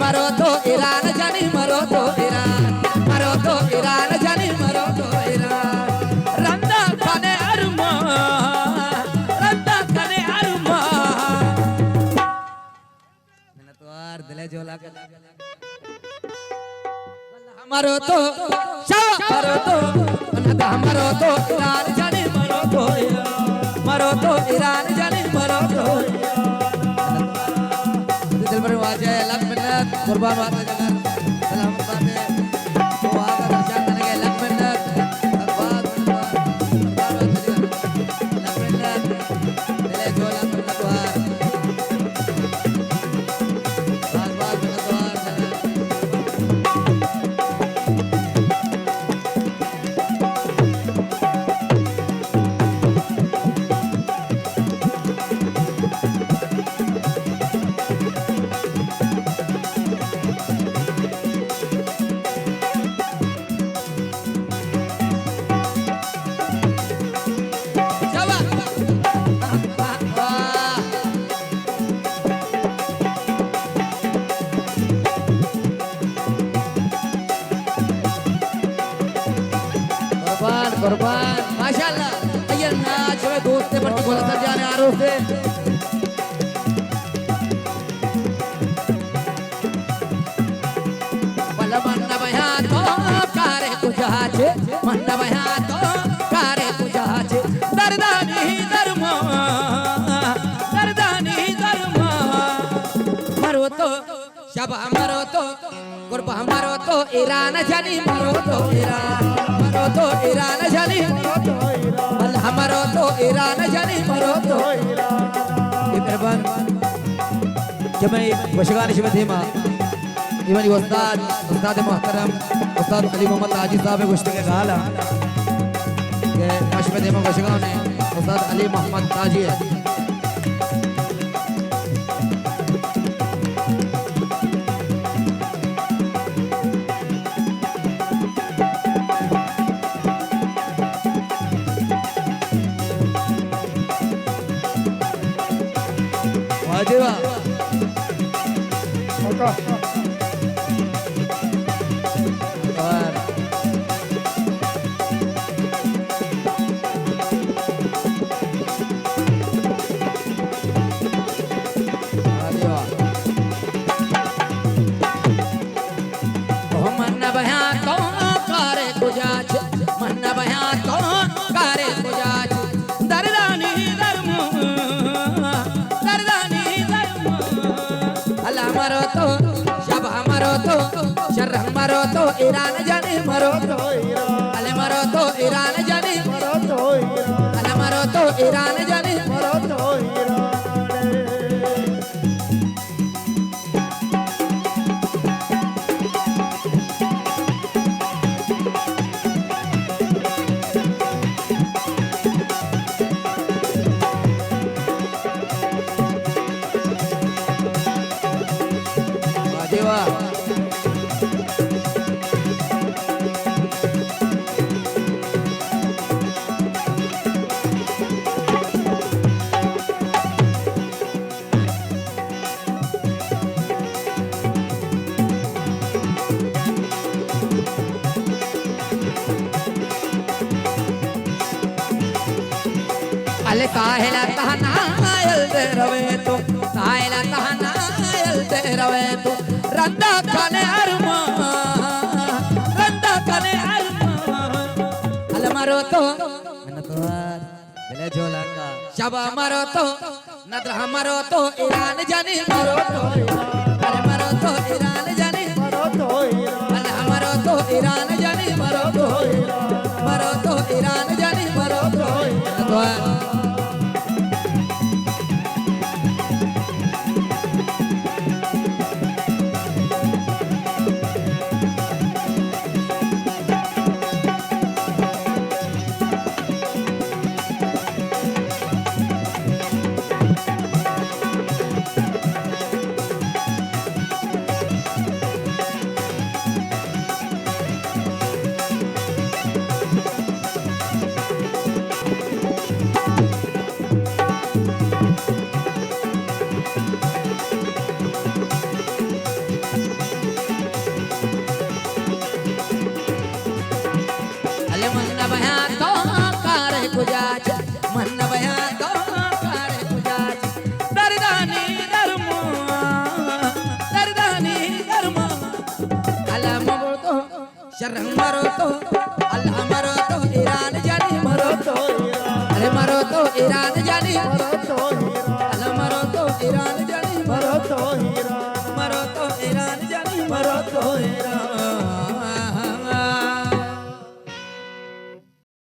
मरो तो ईरान जानी मरो तो ईरान मरो तो ईरान जानी मरो तो ईरान रंदा खाने अरमा मैंने तो यार दिले जोला के हमारो तो मरो तो हमारो तो ईरान जानी मरो तो ईरान जानी मरो तो दिल पर वाजे लग मिन्नत कुर्बान वाजे जगह सलाम बाते तो आका दर्शन करने के लग मिन्नत अखबार लग मिन्नत दिले जोला मिन्नतवार बार मिन्नतवार कुर्बान माशाल्लाह अय्यर नाच में दोस्त पर बोला सर जाने आ रहे थे बल मन बया तो कारे कुजाचे मन बया तो कारे कुजाचे दर्दानी दरमा मरो तो शब मरो तो कुर्बा मरो तो ईरान जानी मरो तो ईरान जानी अल्लाह मरो तो ईरान जानी मरो तो मेहरबान जमे वशगानी शिवधीमा इवन उस्ताद मोहतरम उस्ताद अली मोहम्मद हाजी साहब गोश्त के गाला के शिवधीमा वशगाने उस्ताद अली मोहम्मद ताजी है देवा मन बया तो कारे गुजाच मन बया तो कारे गुजाच दरदानी मरो तो शब मरो तो शर्र मरो तो ईरान जानी मरो तो अले मरो तो ईरान जानी मरो तो अले मरो तो ईरान जानी मरो तो देवा अले काहेला तहनायल दे रवे तो काहेला तहनायल दे रवे तो रंदा खाने अरमा अल मरो तो मेहनतवार दिले जोला का शबा मरो तो नदर मरो तो ईरान जानी मरो तो अल मरो तो ईरान जानी मरो तो अल मरो तो ईरान जानी मरो तो ईरान जानी मरो तो मेहनतवार तुझ्याची म्हणवया तो काळे तुझ्याची दरदानी धर्म अल्लाह मरो शरण मरो तो अल्लाह मरो तो ईरान जानी मरो तो अरे मरो तो ईरान